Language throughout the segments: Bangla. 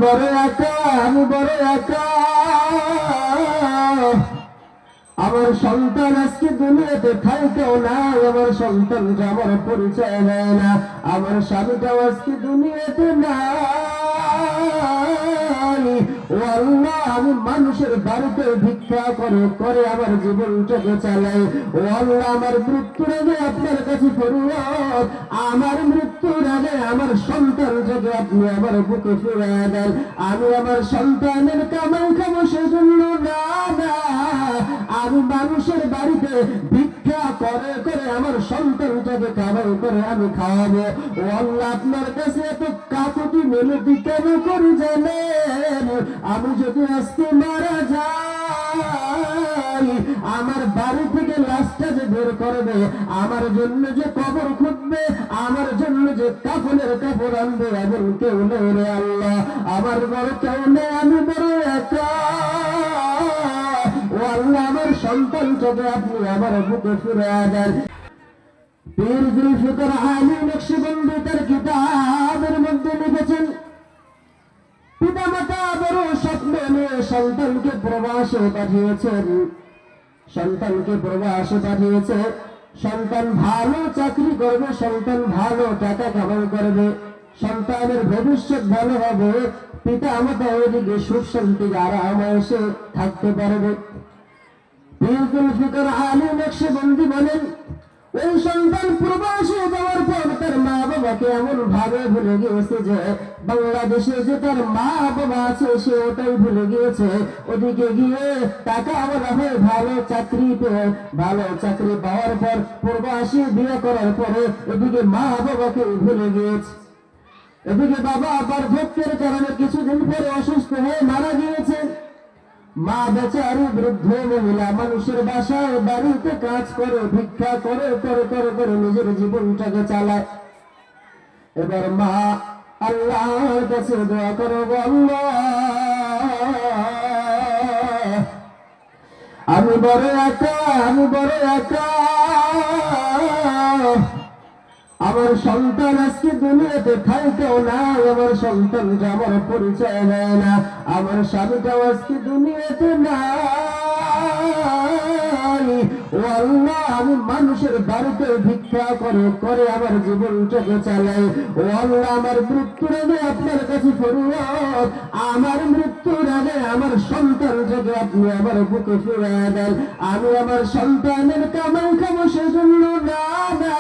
বড় একা, আমি বড় একা। আমার সন্তান আজকে দুনিয়াতে থাকেও না, আমার সন্তানটা আমার পরিচয় দেয় না, আমার স্বামীটাও আজকে দুনিয়াতে নাই। ও আল্লাহ, আমি মানুষের বাড়িতে ভিক্ষা করে করে আমার জীবনটাকে চালাই। ও আল্লাহ, আমার মৃত্যুর আগে আপনার কাছে ফরিয়াদ, আমার মৃত্যুর আগে আমার সন্তানটাকে আপনি আমার বুকে ফিরিয়ে দেন। আমি আমার সন্তানের কামাই খাবো সেজন্য না, আমি মানুষের বাড়িতে ভিক্ষা করে করে আমার সন্তানটাকে কামাই করে আমি খাওয়াবো। ও আল্লাহ, আপনার কাছে এত কাকুতি মিনতি কেন করি জানেন? আমি যদি আজকে মারা যাই, আমার বাড়ি থেকে লাশটা যে বের করবে, আমার জন্য যে কবর খুঁজবে, আমার জন্য যে কাফনের কাপড় আনবে, এমন কেউ নেই রে আল্লাহ। আমার বড় কেউ নেই, আমি বড় একা। ও আল্লাহ, আমার সন্তানটাকে আপনি আমার বুকে ফিরে দেন। পীর জুলফিকার আলী নকশবন্দি তার কিতাবের মধ্যে লিখেছেন, পিতা মাতা বড় স্বপ্ন নিয়ে সন্তানকে প্রবাসে পাঠিয়েছেন। সন্তানকে প্রবাসে পাঠিয়েছে, সন্তান ভালো চাকরি করবে, সন্তান ভালো টাকা কামাই করবে, সন্তানের ভবিষ্যৎ ভালো হবে, পিতা মাতা ওইদিকে সুখ শান্তি আরামে থাকতে পারবে। পীর জুলফিকার আলী নকশবন্দি বলেন, ওই সন্তান প্রবাসে যাওয়ার পর তার মা বাবাকে এমন ভাবে ভুলে গিয়েছে যে বাংলাদেশে যে তার মা বাবা আছে সে ওটাই ভুলে গিয়েছে। ওদিকে গিয়ে টাকা আবার হয়ে ভালো চাকরি পেয়ে, ভালো চাকরি পাওয়ার পর প্রবাসী বিয়ে করার পরে এদিকে মা বাবাকে ভুলে গিয়েছে। এদিকে বাবা বার্ধক্যের কারণে কিছুদিন পরে অসুস্থ হয়ে মারা গিয়েছে। মা বেচারি বৃদ্ধ মহিলা মানুষের বাসায় বাড়িতে কাজ করে, ভিক্ষা করে করে করে করে নিজের জীবনটাকে চালায়। এবার মা আল্লাহর কাছে দোয়া করো, আল্লাহ, আমি বড় একা, আমি বড় একা। আমার সন্তান আজকে দুনিয়াতে থাকেও না, আমার সন্তানটা আমার পরিচয় দেয় না, আমার স্বামীটাও আজকে দুনিয়াতে নাই। ও আল্লাহ, আমি মানুষের বাড়িতে ভিক্ষা করে করে আমার জীবনটাকে চালাই। ও আল্লাহ, আমার মৃত্যুর আগে আপনার কাছে ফরিয়াদ, আমার মৃত্যুর আগে আমার সন্তানটাকে আপনি আমার বুকে ফিরিয়ে দেন। আমি আমার সন্তানের কামাই খাবো সেজন্য না,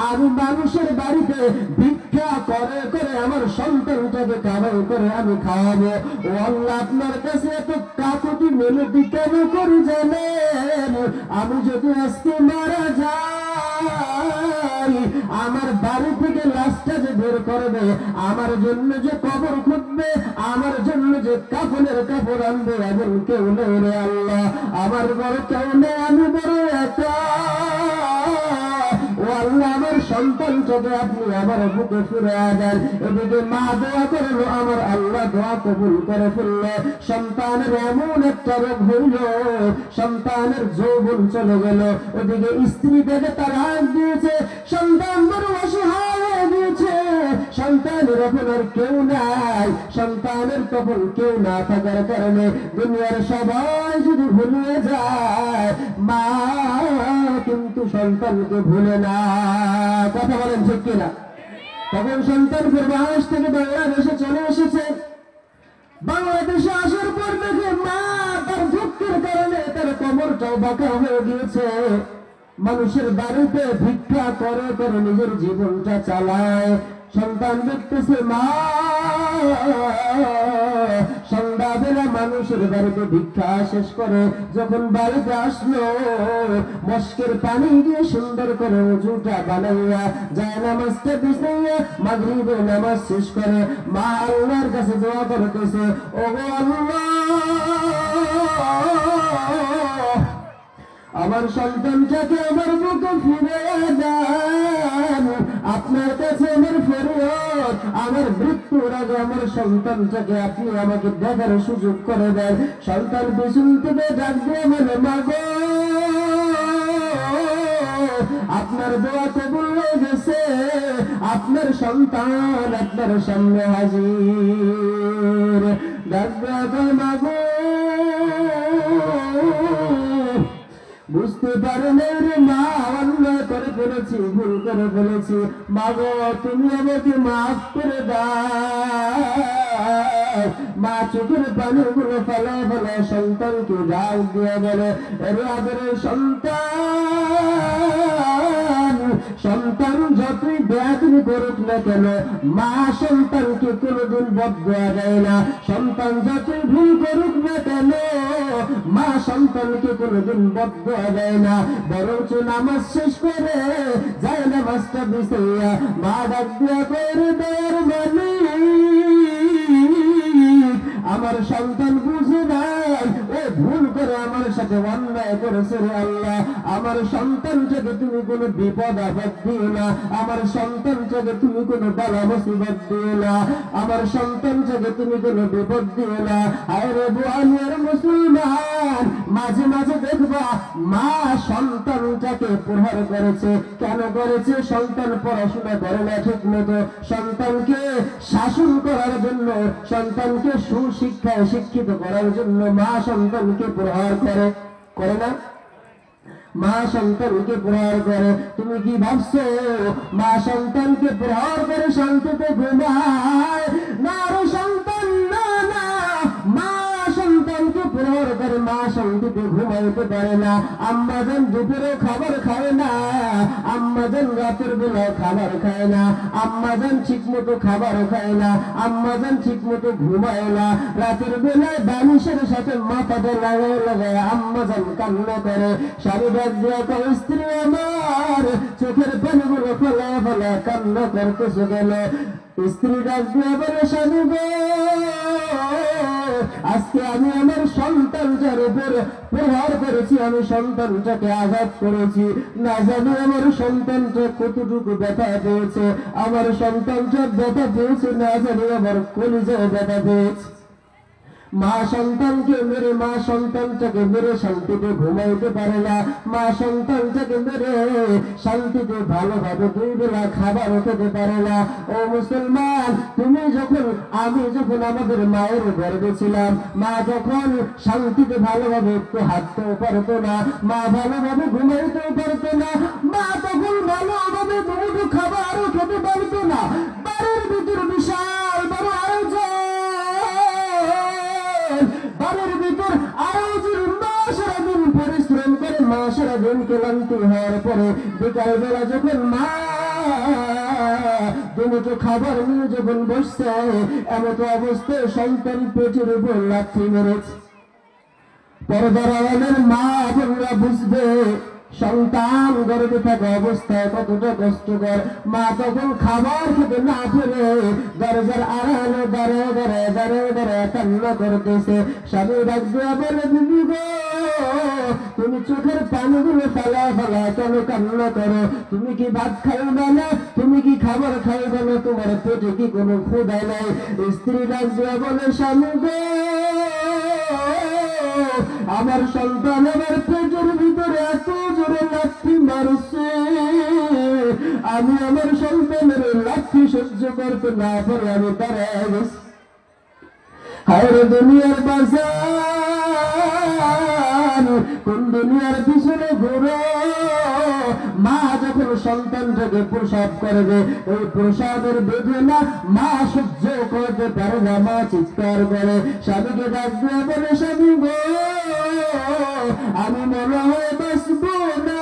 আমি মানুষের বাড়িতে ভিক্ষা করে করে আমার সন্তানটাকে কামাই করে আমি খাওয়াবো। ও আল্লাহ, আপনার কাছে এত কাকুতি মিনতি কেন করি জানেন? আমি যদি আজকে মারা যাই, আমার বাড়ি থেকে লাশটা যে বের করবে, আমার জন্য যে কবর খুঁজবে, আমার জন্য যে কাফনের কাপড় আনবে, এমন কেউ নেই রে আল্লাহ। আমার বড় কেউ নেই, আমি বড় একা। ও আল্লাহ, আমার সন্তানটাকে আপনি আমার বুকে ফিরে দেন। এদিকে মা দোয়া করলো, আমার আল্লাহ দোয়া কবুল করে ফেললো। সন্তানের এমন একটা রোগ হইল, সন্তানের যৌবন চলে গেল। ওদিকে স্ত্রী থেকে তালাক দিয়েছে, সন্তান বড় অসহায় হয়ে গিয়েছে, সন্তানের আপনার কেউ নাই। সন্তানের তখন কেউ না থাকার কারণে দুনিয়ার সবাই যদি ভুলে যায়, মা কিন্তু সন্তানকে ভুলে না। কথা বলেন ঠিক কিনা? তখন সন্তান প্রবাস থেকে বাংলাদেশে চলে এসেছে। বাংলাদেশে আসার পর দেখে মা তার দুঃখের কারণে তার কোমরটাও বাঁকা হয়ে গিয়েছে। মানুষের বাড়িতে ভিক্ষা করে করে নিজের জীবনটা চালায়। সন্তান দেখতেছে মা সন্ধ্যাবেলা মানুষের বাড়িতে ভিক্ষা শেষ করে যখন বাড়িতে আসলো, মস্কের পানি দিয়ে সুন্দর করে ওযুটা বানাইয়া যায় নামাজটা বিছাইয়া মাগরিবের নামাজ শেষ করে মা আল্লাহর কাছে দোয়া করতেছে, ওগো আল্লাহ, আমার সন্তানটাকে আমার বুকে ফিরে দেন। আপনার কাছে আমার ফরিয়াদ, আমার মৃত্যুর আগে আমার সন্তানটাকে আপনি আমাকে দেখার সুযোগ করে দেন। সন্তান পিছন থেকে ডাক দিয়ে বলে, মাগো, আপনার দোয়া কবুল হয়ে গেছে, আপনার সন্তান আপনার সামনে হাজির। ফকির দাদা মাগো বুঝতে পারলে রে মা অন্যায় করে ফেলেছি ভুল করে ফেলেছি মাগো তুমি আমাকে মাফ করে দাও মা চোখের পানিগুলো ফেলে ফেলে সন্তানকে ডাক দিয়ে বলে এর আদরের সন্তান সন্তান যতই বেয়াদবি করুক না কেন মা সন্তানকে কোনোদিন বদদোয়া দেয় না সন্তান যতই ভুল করুক না কেন মা সন্তানকে কোনোদিন বদদোয়া দেয় না বরঞ্চ নামাজ শেষ করে যায় নামাজটা বিছাইয়া মা ডাক দিয়া করে দেয়ার মালিক আমার সন্তান বুঝে নাই ও ভুল করে আমার সাথে অন্যায় করেছে রে আল্লাহ আমার সন্তানটাকে তুমি কোনো বিপদ আপদ দিও না আমার সন্তানটাকে তুমি কোনো বালা মুসিবত দিও না আমার সন্তানটাকে তুমি কোনো বিপদ দিও না আরে বুয়ানিয়ার মুসলমান মাঝে মাঝে দেখবা মা সন্তানটাকে প্রহার করেছে কেন করেছে সন্তান পড়াশোনা করে না ঠিক মতো সন্তানকে শাসন করার জন্য সন্তানকে সুশিক্ষায় শিক্ষিত করার জন্য মা সন্তানকে প্রহার করে না মা সন্তানকে প্রহার করে তুমি কি ভাবছো মা সন্তানকে প্রহার করে শান্তিতে ঘুমায় না রে সন্তান না না মা সন্তানকে প্রহার করে মা শান্তিতে ঘুমাইতে পারে না আম্মা জান দুপুরে খাবার খায় না আম্মা জান রাতের বেলা খাবার খায় না আম্মা জান ঠিক মতো খাবার খায় না আম্মা জান ঠিক মতো ঘুমায় না রাতের বেলায় বালিশের সাথে মাথাটা লাগায় লাগায় আম্মা জান কান্না করে স্বামী ডাক দিয়া কয় স্ত্রী আমার চোখের পানিগুলো ফেলা ফেলা কান্না করতেছে গেল স্ত্রী ডাক দিয়া বলে স্বামী গো আজকে আমি আমার সন্তানটার উপর প্রহার করেছি আমি সন্তানটাকে আঘাত করেছি না জানি আমার সন্তানটা কতটুকু ব্যথা পেয়েছে আমার সন্তানটা ব্যথা পেয়েছে না জানি আমার কলিজায় ব্যথা পেয়েছে মা সন্তানকে মেরে মা সন্তানটাকে মেরে শান্তিতে ঘুমাইতে পারে না মা সন্তানটাকে মেরে শান্তিতে ভালোভাবে দুই বেলা খাবার খেতে পারে না ও মুসলমান তুমি যখন আমি যখন আমাদের মায়ের গর্ভে ছিলাম মা যখন শান্তিতে ভালোভাবে একটু হাঁটতেও পারতো না মা ভালোভাবে ঘুমাইতেও পারতো না মা তখন ভালোভাবে দুটো খাবারও খেতে পারতো না বাড়ির ভিতর বিশাল বড় আয়োজন বাড়ির ভিতর আয়োজন মা সারাদিন পরিশ্রম করে মা সারাদিন ক্লান্তি হওয়ার পরে বিকাল বেলা যখন মা দুটো খাবার নিয়ে যখন বসছে এমন অবস্থায় সন্তান পেটের উপর লাথি মেরেছে পর্দার আড়ালের মা বোনরা বুঝবে সন্তান গর্ভে থাকা অবস্থায় কতটা কষ্টকর মা তখন খাবার খেতে না পেরে দরজার আড়ালে দাঁড়িয়ে দাঁড়িয়ে দাঁড়িয়ে দাঁড়িয়ে কান্না করতেছে স্বামী ডাক দিয়া বলে দিদি গো তুমি চোখের পানিগুলো ফেলা ফেলা কেন কান্না করো তুমি কি ভাত খাইবে না তুমি কি খাবার খাইবে না তোমার পেটে কি কোনো ক্ষুধা নাই স্ত্রী ডাক দিয়া বলে স্বামী গো আমার সন্তান আমার পেটের ভিতরে এত জোরে লাথি মারছে আমি আমার সন্তানের লাথি সহ্য করতে না পারে আমি দাঁড়ায় গেছি হায় দুনিয়ার বাজার কোন দুনিয়ার পিছনে ঘুরো মা যখন সন্তানটাকে প্রসব করবে ওই প্রসবের বেদনা মা সহ্য করতে পারে না মা চিৎকার করে স্বামীকে ডাক দিয়ে বলে স্বামী গো আমি মনে হয় বাঁচবো না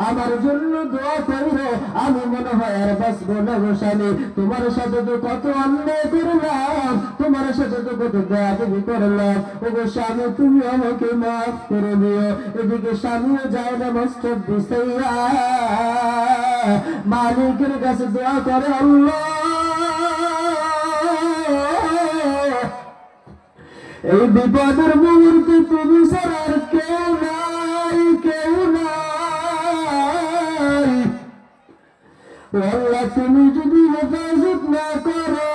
আমার জন্য দোয়া করিও আমি মনে হয় আর বাঁচবো না গো স্বামী তোমার সাথে তো কত অন্যায় করলাম তোমার সাথে তো কত বেয়াদবি করলাম ও গো স্বামী তুমি আমাকে মাফ করে দিও এদিকে স্বামীও যায় না মাস্টার দিসাইয়া মালিকের কাছে দোয়া করে আল্লাহ এই বিপদের মুহূর্তে তুমি ছাড়া আর কেউ নাই কেউ নাই আল্লাহ তুমি যদি হেফাজত না করো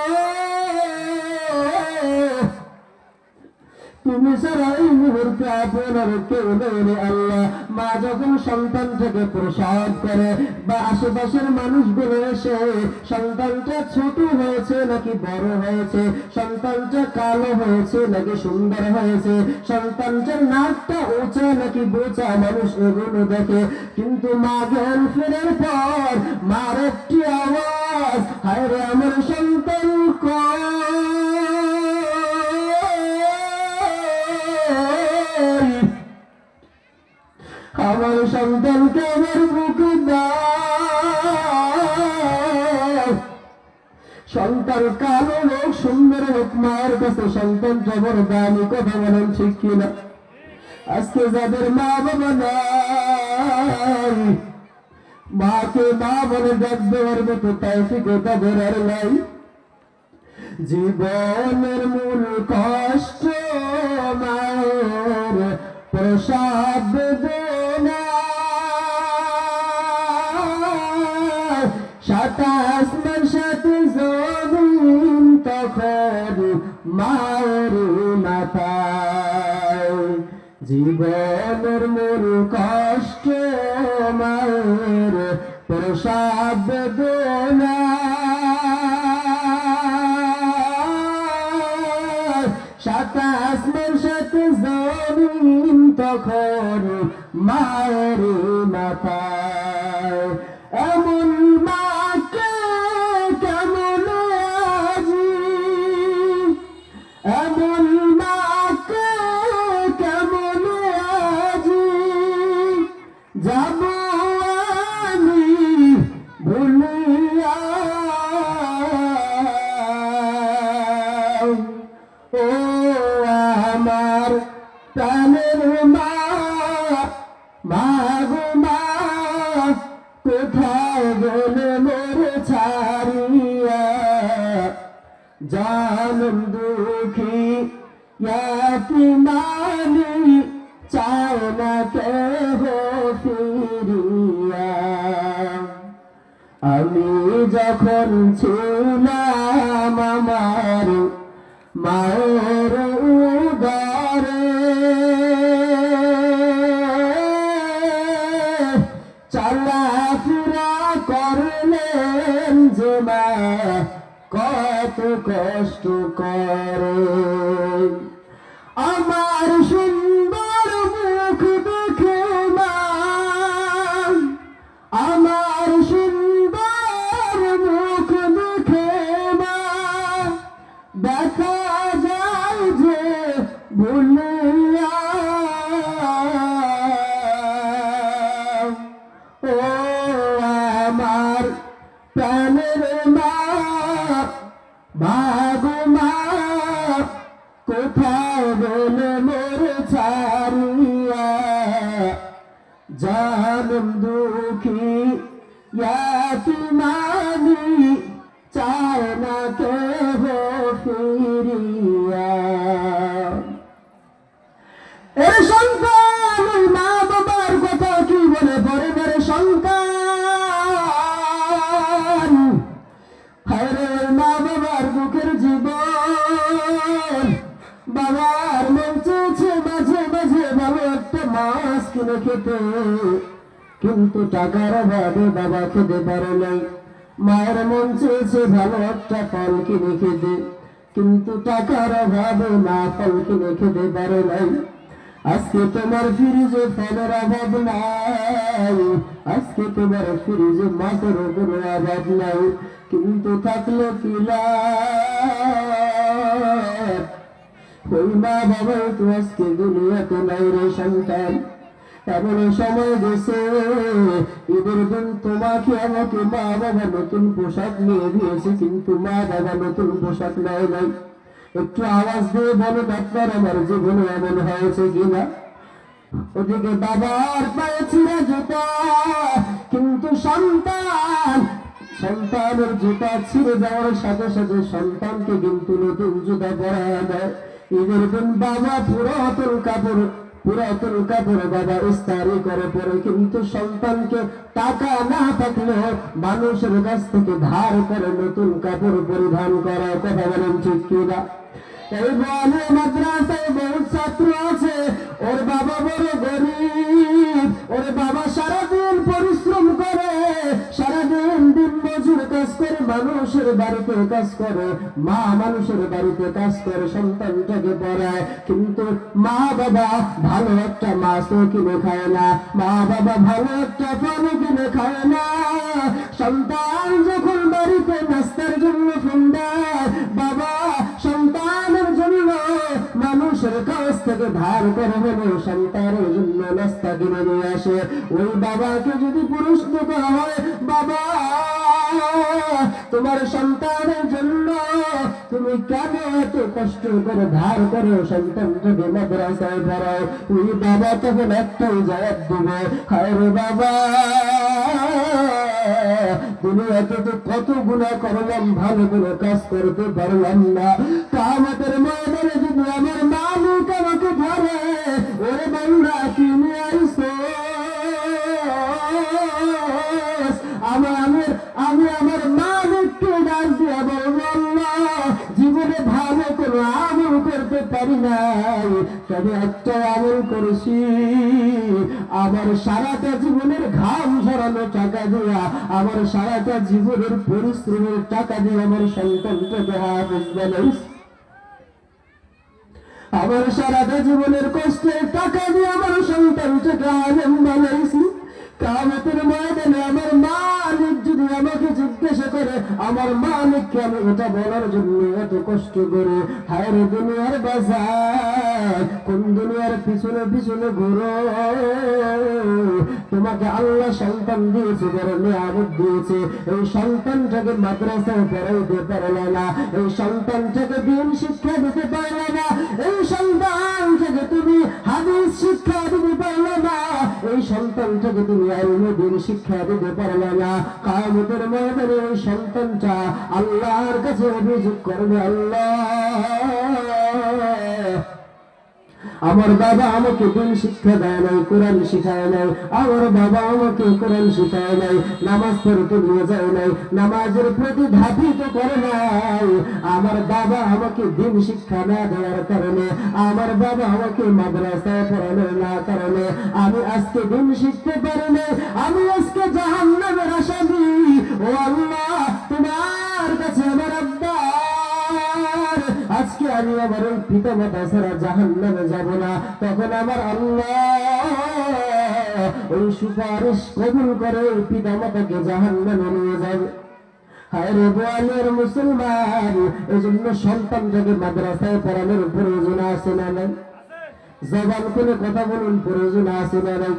তুমি তুমি ছাড়া এই মুহূর্তে আপনার কেউ নেই আল্লাহ। মা যখন সন্তানটাকে প্রসব করে বা আশেপাশের মানুষগুলো এসে সন্তানটা ছোট হয়েছে নাকি বড় হয়েছে, সন্তানটা কালো হয়েছে নাকি সুন্দর হয়েছে, সন্তানটার নাকটা উঁচা নাকি বোচা, মানুষ এগুলো দেখে। কিন্তু মা জ্ঞান ফেরার পর মার একটি আওয়াজ, হায় রে আমার সন্তান কই, আমার সন্তানকে আমার বুকে দাও। সন্তান কালো হোক সুন্দর হোক, মায়ের কাছে সন্তানটা বড় দামি, কথা বলেন ঠিক কিনা? আজকে যাদের মা বাবা নাই, মাকে মা বলে ডাক দেওয়ার মতো তৌফিক তাদের আর নাই। জীবনের মূল কষ্ট মায়ের প্রসাদ বেদনা, সাত আসমান সাত জমিন তখন মায়ের মাথায়। জীবনের মূল কষ্ট মায়ের প্রসাদ বেদনা, সাত আসমান সাত জমিন তখন মায়ের মাথায়। এমন মাকে কেমন আজি, এমন মাকে কেমন আজি যাব আমি ভুলিয়া। ও আমার প্রাণের মা, মা গো মা, কোথায় গেলে মোরে ছাড়িয়া, জানম দুঃখী ইয়াতিমানি চায় না কেহ ফিরিয়া। আমি যখন ছিলাম আমার মায়ের উদরে, চলাফেরা করলেন যে মা কত কষ্ট করে। আমার সুন্দর মুখ দেখে মা, আমার সুন্দর মুখ দেখে মা, দেখা যায় যে ভুলিয়া। ও আমার প্রাণের মা, মা গো মা, কোথায় গেলে মোরে ছাড়িয়া, জানম দুঃখী ইয়াতিমানি চায় না কেহ ফিরিয়া। এর সন্তান মা বাবার কথা কি বলে পরিবারের সন্তান, হায়রে মা বাবার বুকের জীবন। বাবার মন চেয়েছে মাঝে মাঝে ভালো একটা মাছ কিনে খেতে, কিন্তু টাকার অভাবে বাবা খেতে পারে নাই। মায়ের মন চেয়েছে ভালো একটা ফল কিনে খেতে, কিন্তু টাকার অভাবে মা ফল কিনে খেতে পারে নাই। আজকে তোমার ফ্রিজে ফলের অভাব নাই, আজকে তোমার ফ্রিজে মাছের কোনো অভাব নাই, কিন্তু থাকলে কি লাভ? ওই মা বাবাই তো আজকে দুনিয়াতে নাই রে সন্তান। এমন সময় গেছে ঈদের দিন তোমাকে আমাকে মা বাবা নতুন পোশাক নিয়ে দিয়েছে, কিন্তু মা বাবা নতুন পোশাক নেয় নাই। একটু আওয়াজ দিয়ে বলো আপনার আমার জীবনে এমন হয়েছে কিনা? ওদিকে বাবার পায়ে ছিঁড়া জুতা, কিন্তু সন্তানের জুতা ছিঁড়ে যাওয়ার সাথে সাথে সন্তানকে কিন্তু নতুন জুতা পরায় দেয়। ঈদের দিন বাবা পুরাতন কাপড় বাবা ইস্তারি করে পরে, কিন্তু সন্তানকে টাকা না থাকলে মানুষের কাছ থেকে ধার করে নতুন কাপড় পরিধান করার কথা বলেন ঠিক কিনা? এই বলে মাদ্রাসায় বহুত ছাত্র আছে, ওর বাবা বড় গরিব, ওর বাবা সারাদিন পরিশ্রম করে, সারাদিন দিন মজুর কাজ করে, মানুষের বাড়িতে কাজ করে, মা মানুষের বাড়িতে কাজ করে, সন্তানটাকে পড়ায়, কিন্তু মা বাবা ভালো একটা মাছও কিনে খায় না, মা বাবা ভালো একটা ফলও কিনে খায় না। সন্তান যখন বাড়িতে নাস্তার জন্য ফোন দেয়, বাবা সন্তানের জন্য মানুষের কাছ থেকে ধার করে হলেও সন্তানের জন্য নাস্তা কিনে নিয়ে আসে। ওই বাবাকে যদি প্রশ্ন করা হয়, বাবা তোমার সন্তানের জন্য তুমি কেন এত কষ্ট করে ধার করো, সন্তানটাকে মাদ্রাসায় পড়াও, ওই বাবা তখন একটাই জবাব দেবে, হায় রে বাবা দুনিয়াতে তো কত গুনাহ করলাম, ভালো কোনো কাজ করতে পারলাম না, কিয়ামতের ময়দানে যদি আমার মালিক আমাকে ধরে, ওরে বান্দা তুমি আইছো, আমি আমার মালিককে ডাক দিয়া বলবো, আল্লাহ জীবনে ভালো কোনো আমল করতে পারি নাই, তবে একটা আমল করেছি, আমার সারাটা জীবনের ঘাম ঝরানো টাকা দিয়া, আমার সারাটা জীবনের পরিশ্রমের টাকা দিয়ে আমার সন্তানটাকে হাফেজ বানাইছি, আমার সারাটা জীবনের কষ্টের টাকা দিয়ে আমার সন্তানটাকে আলেম বানাইছি। কিয়ামতের ময়দানে আমার মালিক যদি আমাকে জিজ্ঞাসা করে, আমার মালিককে আমি এটা বলার জন্য এত কষ্ট করে, হায় রে দুনিয়ার বাজার, কোন দুনিয়ার পিছনে পিছনে ঘুরো, তোমাকে আল্লাহ সন্তান দিয়েছে, বড় নিয়ামত দিয়েছে, এই সন্তানটাকে মাদ্রাসায় পড়াইতে পারলে না, এই সন্তানটাকে দিন শিক্ষা দিতে পারলে না, এই সন্তানটাকে তুমি হাদিস শিক্ষা দিতে পারলে না, এই সন্তানটাকে তুমি দিন শিক্ষা দিতে পারলে না, কিয়ামতের ময়দানে এই সন্তানটা আল্লাহর কাছে অভিযোগ করবে, আল্লাহ আমার বাবা আমাকে দিন শিক্ষা দেয় নাই, কোরআন শিখায় নাই, আমার বাবা আমাকে কোরআন শিখায় নাই, নামাজ পড়তে নিয়ে যায় নাই, নামাজের প্রতি ধাবিত করে নাই, আমার বাবা আমাকে দিন শিক্ষা না দেওয়ার কারণে, আমার বাবা আমাকে মাদ্রাসায় পড়ানো না কারণে আমি আজকে দিন শিখতে পারি না, আমি আজকে জাহান্নামের আসামি। ও আল্লাহ তোমার কাছে আমার আব্বা, আজকে আমি আমার ওই পিতা মাতা ছাড়া জাহান্নামে যাব না, তখন আমার আল্লাহ ওই সুপারিশ কবুল করে ওই পিতা মাতাকে জাহান্নামে নিয়ে যাবে। হায় রে বোয়ালের মুসলমান, এই জন্য সন্তানটাকে মাদ্রাসায় পড়ানোর প্রয়োজন আছে না নাই? জবান করে কথা বলুন, প্রয়োজন আছে না নাই?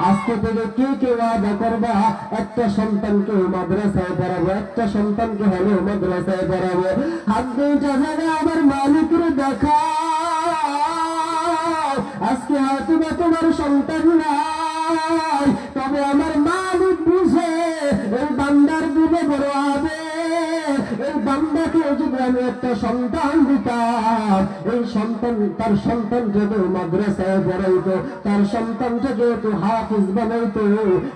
আজকে থেকে কে কে ওয়াদা করবা একটা সন্তানকে মাদ্রাসায় পড়াবো, একটা সন্তানকে হলে মাদ্রাসায় পড়াবো, হাত দুইটা জায়গায় আমার মালিকের দেখা, আজকে হয়তো বা তোমার সন্তান নাই, তবে আমার মালিক বুঝে এই বান্দার দিলে বড় হবে, এই বান্দাকে যদি আমি একটা সন্তান দিতাম, এই সন্তান তার সন্তানটাকে মাদ্রাসায় পড়াইতো, তার সন্তানটাকে একটু হাফিজ বানাইতো,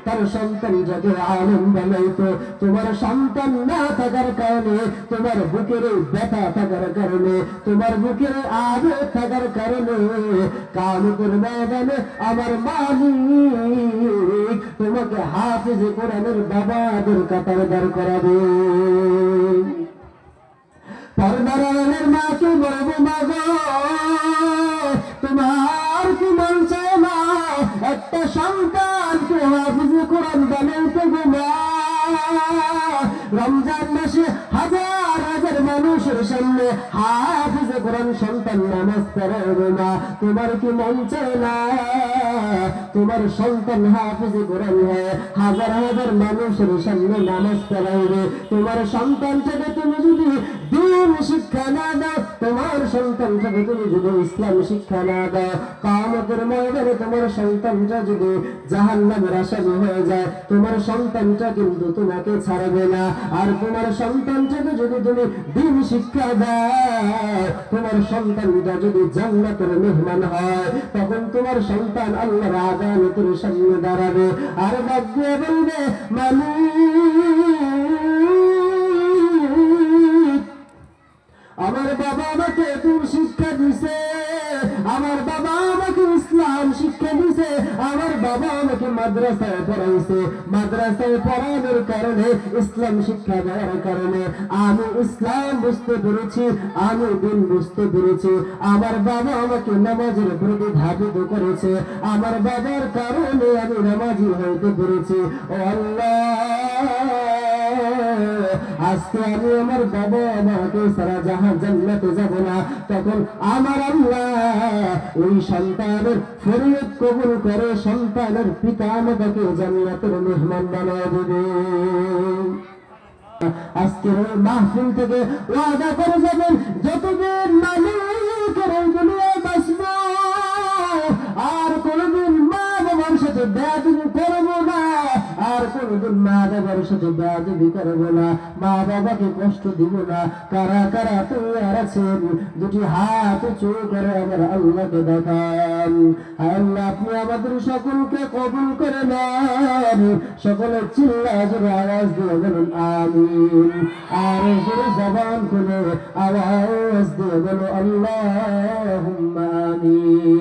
তার সন্তানটাকে আলেম বানাইতো। তোমার সন্তান না থাকার কারণে, তোমার বুকের ব্যথা থাকার কারণে, তোমার বুকের আবেগ থাকার কারণে কিয়ামতের ময়দানে আমার মালিক তোমাকে হাফিজ কোরআনের বাবাদের কাতারে দাঁড় করাবে। পর্দারের মাকে বলবো, মাগো তোমার কি মন চায় না একটা সন্তানকে হাফিজ কোরআন বানাইতে গো মা? রমজান মাসে হাজার হাজার মানুষের সামনে হাফিজ কোরআন সন্তান নামাজ পড়ায় গো মা, তোমার কি মন চায় না তোমার সন্তান হাফিজ কোরআন হয়, হাজার হাজার মানুষের সামনে নামাজ পড়াইবে? তোমার সন্তানটাকে তুমি যদি দিন শিক্ষা না দাও, তোমার সন্তানটাকে তুমি যদি ইসলাম শিক্ষা না দাও, কিয়ামতের ময়দানে তোমার সন্তানটা যদি জাহান্নামের আসামি হয়ে যায়, তোমার সন্তানটা কিন্তু তোমাকে ছাড়বে না। আর তোমার সন্তানটাকে যদি তুমি দিন শিক্ষা দাও, তোমার সন্তানটা যদি জান্নাতের মেহমান হয়, তখন তোমার সন্তান আল্লাহর আদালতের সামনে দাঁড়াবে আর ডাকবে বলবে, মালিক আমার বাবা আমাকে মাদ্রাসায় পড়াইছে, মাদ্রাসায় পড়ানোর কারণে, ইসলাম শিক্ষা দেওয়ার কারণে আমি ইসলাম বুঝতে পেরেছি, আমি দিন বুঝতে পেরেছি। আমার বাবা আমাকে নামাজের প্রতি ধাবিত করেছে, আমার বাবার কারণে আমি নামাজি হইতে পেরেছি। ও আল্লাহ, আজকে আমি আমার বাবা আমাকে সারা জাহান জান্নাতে যাব না, তখন আমার আল্লাহ ওই সন্তানের ফরিয়াদ কবুল করে সন্তানের পিতা মাতাকে জান্নাতের মেহমান বানায় দেবে। আজকের ওই মাহফিল থেকে ওয়াদা করে যাবেন, যতদিন মালিকের এই দুনিয়ায় বাঁচব আর কোনদিন মা বাবার সাথে বেয়াদবি করব না, আর কোনদিন মা বাবার সাথে বেয়াদবি করব না, মা বাবাকে কষ্ট দিব না। কারা কারা তৈয়ার আছেন? দুটি হাত উঁচু করে আমার আল্লাহকে দেখান। আল্লাহ, আপনি আমাদের সকলকে কবুল করে নেন। সকলে চিল্লা জোরে আওয়াজ দিয়ে বলুন আমিন। আর জোরে জবান খুলে আওয়াজ দিয়ে বলো আল্লাহুম্মা আমিন।